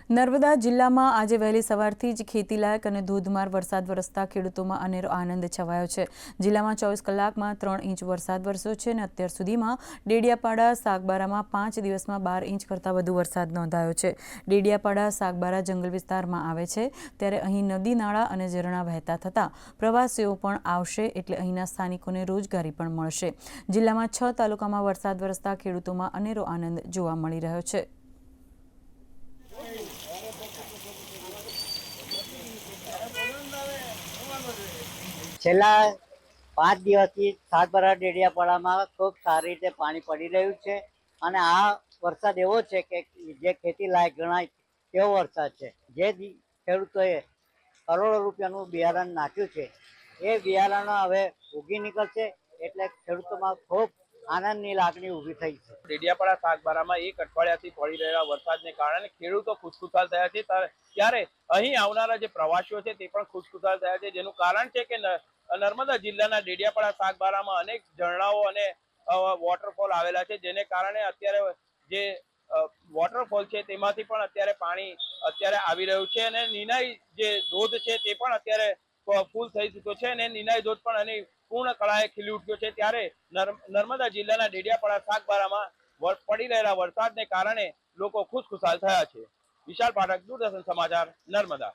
નર્મદા જિલ્લામાં આજે વહેલી સવારથી જ ખેતીલાયક અને ધોધમાર વરસાદ વરસતા ખેડૂતોમાં અનેરો આનંદ છવાયો છે। જિલ્લામાં 24 કલાકમાં 3 ઇંચ વરસાદ વરસ્યો છે અને અત્યાર સુધીમાં ડેડિયાપાડા સાગબારામાં 5 દિવસમાં 12 ઇંચ કરતાં વધુ વરસાદ નોંધાયો છે। ડેડિયાપાડા સાગબારા જંગલ વિસ્તારમાં આવે છે, ત્યારે અહીં નદી નાળા અને ઝરણા વહેતા થતાં પ્રવાસીઓ પણ આવશે, એટલે અહીંના સ્થાનિકોને રોજગારી પણ મળશે। જિલ્લામાં 6 તાલુકામાં વરસાદ વરસતા ખેડૂતોમાં અનેરો આનંદ જોવા મળી રહ્યો છે। છેલ્લા 5 દિવસથી સાગબારા ડેડિયાપાડામાં ખૂબ સારી રીતે પાણી પડી રહ્યું છે અને આ વરસાદ એવો છે કે જે ખેતી લાયક ગણાય તેવો વરસાદ છે। જે ખેડૂતોએ કરોડો રૂપિયાનું બિયારણ નાખ્યું છે એ બિયારણ હવે ઉગી નીકળશે, એટલે ખેડૂતોમાં ખૂબ આનંદની લાગણી ઊભી થઈ છે। ડેડિયાપાડા સાગબારામાં 1 અઠવાડિયાથી પડી રહેલા વરસાદને કારણે ખેડૂતો ખુશખુશાલ થયા છે, ત્યારે અહીં આવનારા જે પ્રવાસીઓ છે તે પણ ખુશખુશાલ થયા છે, જેનું કારણ છે કે નર્મદા જિલ્લાના ડેડિયાપાડા સાગબારામાં અનેક ઝરણાઓ અને વોટરફોલ આવેલા છે, જેને કારણે અત્યારે જે વોટરફોલ છે તેમાંથી પણ અત્યારે પાણી અત્યારે આવી રહ્યું છે અને નિનાઈ જે ધોધ છે તે પણ અત્યારે ફૂલ થઈ ચૂક્યો છે અને નિનાઈ ધોધ પણ એની પૂર્ણ કળાએ ખીલી ઉઠ્યો છે। ત્યારે નર્મદા જિલ્લાના ડેડિયાપાડા સાગબારામાં પડી રહેલા વરસાદને કારણે લોકો ખુશખુશાલ થયા છે। વિશાલ પાઠક, દૂરદર્શન સમાચાર, નર્મદા।